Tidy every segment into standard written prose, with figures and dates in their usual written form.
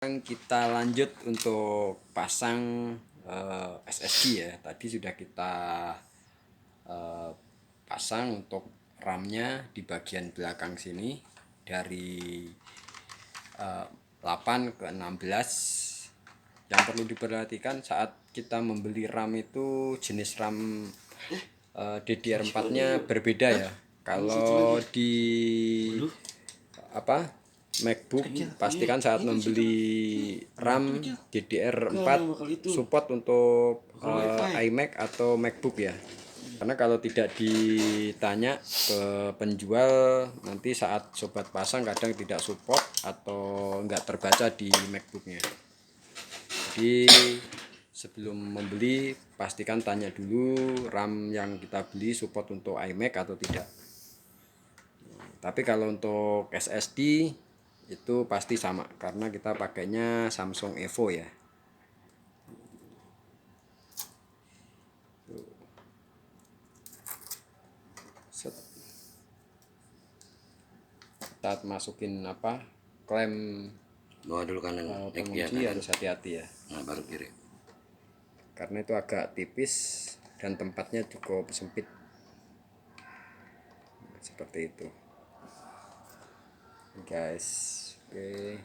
Sekarang kita lanjut untuk pasang SSD ya. Tadi sudah kita pasang untuk RAM-nya di bagian belakang sini dari 8 ke 16. Yang perlu diperhatikan saat kita membeli RAM itu jenis RAM DDR4-nya berbeda ya. Kalau di MacBook pastikan saat membeli RAM DDR4 support untuk iMac atau MacBook ya. Karena kalau tidak ditanya ke penjual, nanti saat sobat pasang kadang tidak support atau nggak terbaca di MacBooknya. Jadi sebelum membeli pastikan tanya dulu RAM yang kita beli support untuk iMac atau tidak. Tapi kalau untuk SSD itu pasti sama karena kita pakainya Samsung Evo ya. Saat masukin klem dulu kanan pengunci harus hati-hati ya. Nah, baru kiri. Karena itu agak tipis dan tempatnya cukup sempit. Seperti itu. Guys, oke.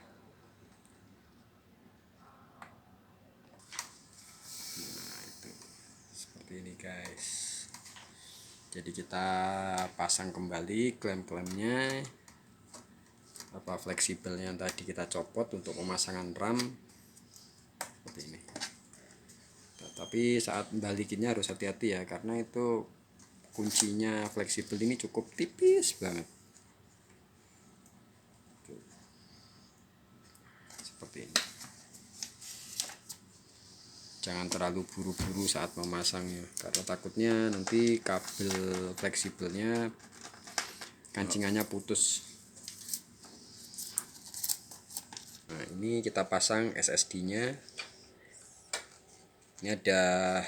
Nah, itu seperti ini guys. Jadi kita pasang kembali klem-klemnya, fleksibelnya yang tadi kita copot untuk pemasangan RAM seperti ini. Tapi saat balikinnya harus hati-hati ya, karena itu kuncinya fleksibel ini cukup tipis banget. Seperti ini. Jangan terlalu buru-buru saat memasangnya, karena takutnya nanti kabel fleksibelnya kancingannya putus. Nah, ini kita pasang SSD-nya. Ini ada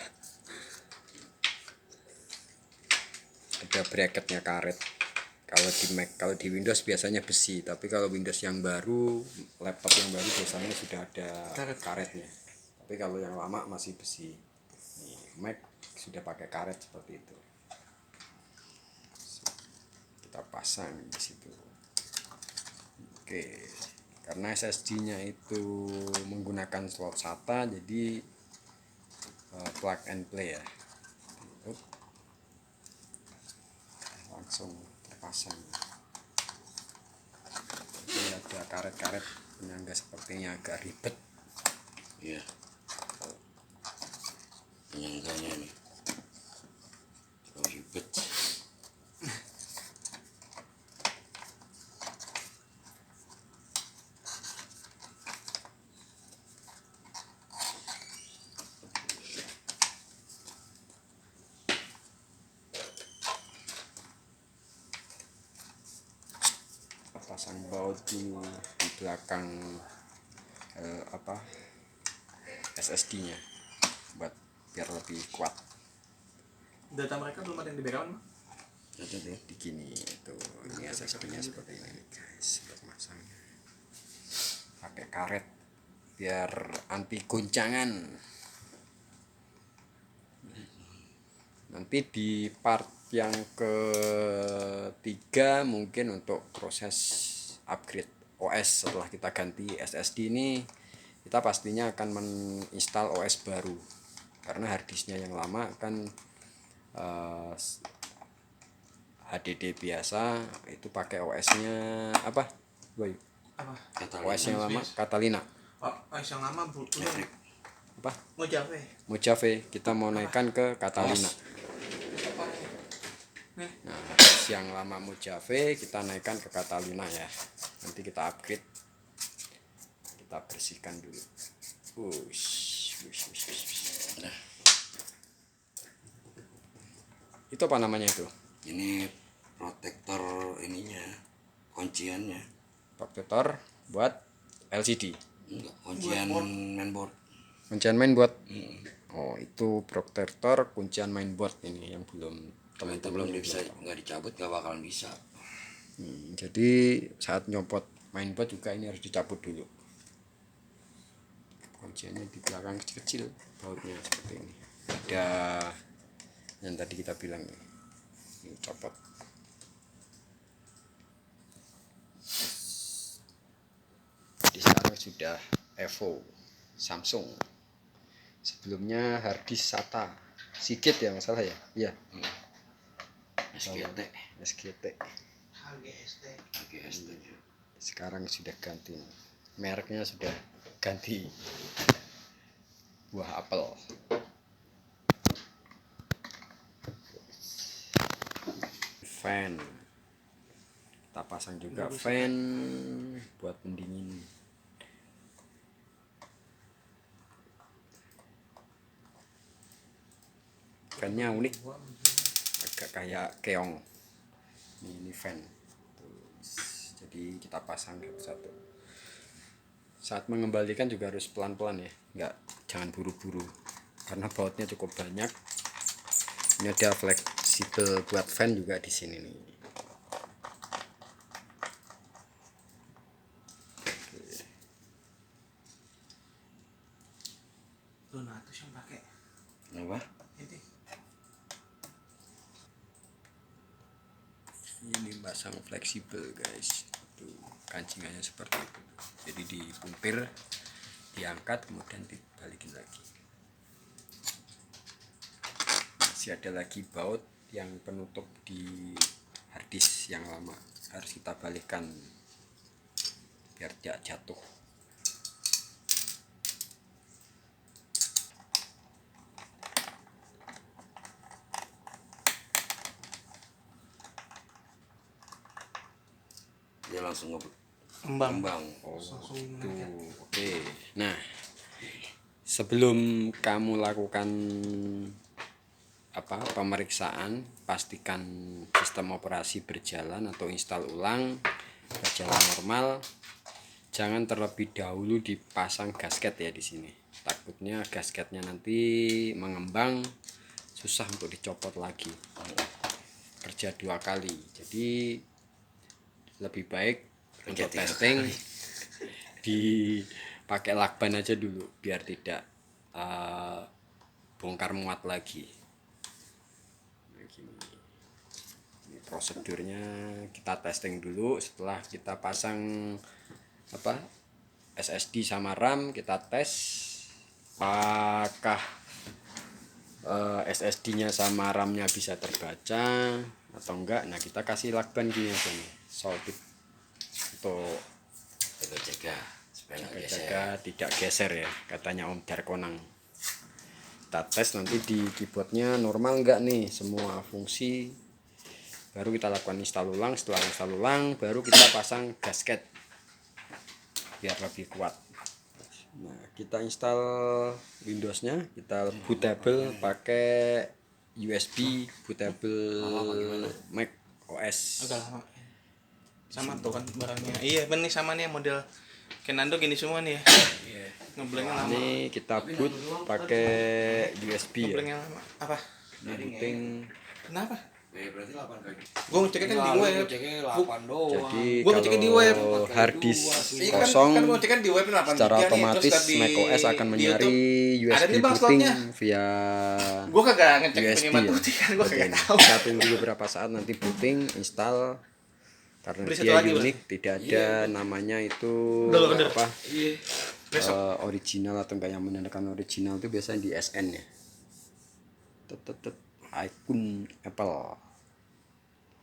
bracketnya karet. Kalau di Mac, kalau di Windows biasanya besi, tapi kalau Windows yang baru, laptop yang baru biasanya sudah ada karetnya. Tapi kalau yang lama masih besi. Nih, Mac sudah pakai karet seperti itu. Kita pasang di situ. Oke, karena SSD-nya itu menggunakan slot SATA, jadi plug and play ya. Langsung terpasang. Ini ada karet-karet penyangga, sepertinya agak ribet. Iya. Penyangganya nih. Ribet. Pasang baut dulu di belakang SSD-nya buat biar lebih kuat. Data mereka belum ada yang diberekan, Ada deh di gini itu. Ini SSD-nya seperti ini guys. Untuk masangnya pakai karet biar anti goncangan. Nanti di part yang ketiga mungkin untuk proses upgrade OS setelah kita ganti SSD ini, kita pastinya akan menginstal OS baru karena harddisknya yang lama kan HDD biasa itu pakai OS-nya apa? OS yang lama Catalina. OS yang lama Apa? Mojave. Mojave, kita mau naikkan ke Catalina. Nah, yang lama Mojave kita naikkan ke Catalina ya. Nanti kita upgrade. Kita bersihkan dulu. Nah. Itu apa namanya itu? Ini protektor ininya, kunciannya. Protektor buat LCD. Enggak, kuncian mainboard. Kuncian mainboard. Oh, itu protektor kuncian mainboard ini yang belum teman-teman bisa nggak dicabut, nggak bakalan bisa. Jadi saat nyopot mainboard juga ini harus dicabut dulu. kunciannya di belakang kecil-kecil bautnya seperti ini. Ada yang tadi kita bilang ini copot. Jadi sekarang sudah Evo Samsung, sebelumnya harddisk SATA Seagate ya masalah ya, iya SGT. HGST. Sekarang sudah ganti, mereknya sudah ganti, buah apel. Fan, kita pasang juga fan buat pendingin. Fannya unik, agak kayak keong. Ini fan. Jadi kita pasang satu-satu. Saat mengembalikan juga harus pelan-pelan ya, jangan buru-buru karena bautnya cukup banyak. Ini ada fleksibel buat fan juga di sini nih. Donatus yang pakai Apa? Ini pasang fleksibel guys, tuh kancingannya seperti itu, jadi dipumpir, diangkat, kemudian dibalikin lagi. Masih ada lagi baut yang penutup di harddisk yang lama, harus kita balikkan biar tidak jatuh. Dia langsung Kembang. Oh, tuh, oke. Nah, sebelum kamu lakukan pemeriksaan, pastikan sistem operasi berjalan atau install ulang, berjalan normal. Jangan terlebih dahulu dipasang gasket ya di sini. Takutnya gasketnya nanti mengembang, susah untuk dicopot lagi. Kerja 2 kali. Jadi lebih baik untuk testing dipakai lakban aja dulu biar tidak bongkar muat lagi. Ini prosedurnya, kita testing dulu. Setelah kita pasang SSD sama RAM, kita tes apakah SSD-nya sama RAM-nya bisa terbaca atau enggak. Nah, kita kasih lakban gini aja nih, solid untuk jaga tidak geser ya, katanya Om Darkonang. Kita tes nanti di keyboardnya normal enggak nih semua fungsi, baru kita lakukan install ulang. Setelah install ulang baru kita pasang gasket biar lebih kuat. Nah, kita install Windowsnya, kita bootable pakai USB bootable Mac OS. Agak lama. Sama tuh kan barangnya. Iya bener sama nih model Kenando gini semua nih ya. Ngeblengnya lama. Ini kita boot pakai USB ya. Ngeblengnya lama. Apa? Ini booting. Kenapa? berarti 8 kali. Gue ngeceknya kan di web. Ceknya 8 doang. Jadi Gua ngeceknya di web. kalau harddisk Iya kosong, kan gue ngeceknya di web 8 secara giga nih, otomatis terus di macOS akan di menyari YouTube. Ada USB nih bang booting slotnya. via Gue kagak ngecek USB penyimpan ya. putih kan, gue kagak Oke, tahu. kita tunggu beberapa saat nanti booting install. Karena Beli satu dia lagi, unik, tidak ada namanya itu Downloader. apa Besok. original atau enggak. Yang menandakan original itu biasanya di SN ya, icon Apple.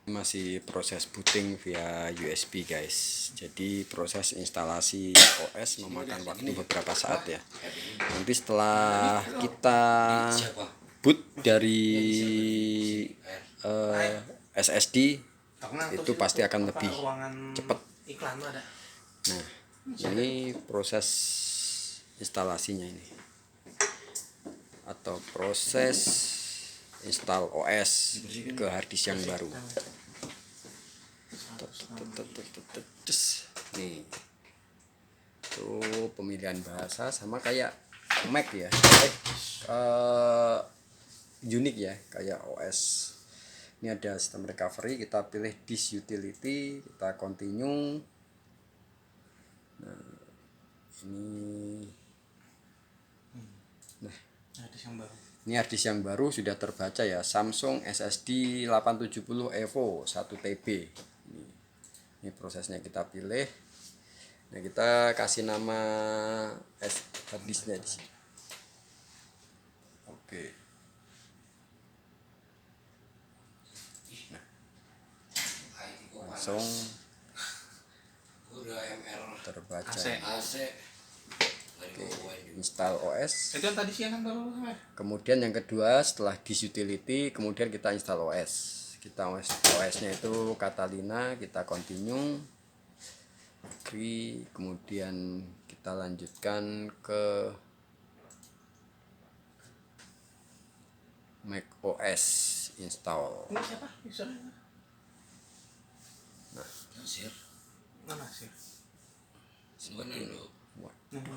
Masih proses booting via USB guys, jadi proses instalasi OS memakan waktu beberapa saat ya. Nanti setelah kita boot dari SSD itu pasti akan lebih cepat. Iklan tuh ada. Nah, ini proses instalasinya ini, atau proses install OS ke harddisk yang baru. Nih, tuh pemilihan bahasa sama kayak Mac ya, unik ya kayak OS. Ini ada sistem recovery, kita pilih disk utility, kita continue. Nah, ini Nah, di yang baru. Ini harddisk yang baru sudah terbaca ya, Samsung SSD 870 EVO 1 TB. Ini prosesnya kita pilih. Nah, kita kasih nama harddisknya di sini. Oke. Nah, langsung Udah MR terbaca. AC. Install OS. Itu yang tadi siang kan baru sampai. Kemudian yang kedua setelah disk utility, kemudian kita install OS. Kita OS-nya itu Catalina, kita continue, agree, kemudian kita lanjutkan ke Mac OS install. Ini siapa? Usernya? Nasir. Mana sih? Sebenarnya lu. Wah. Nah,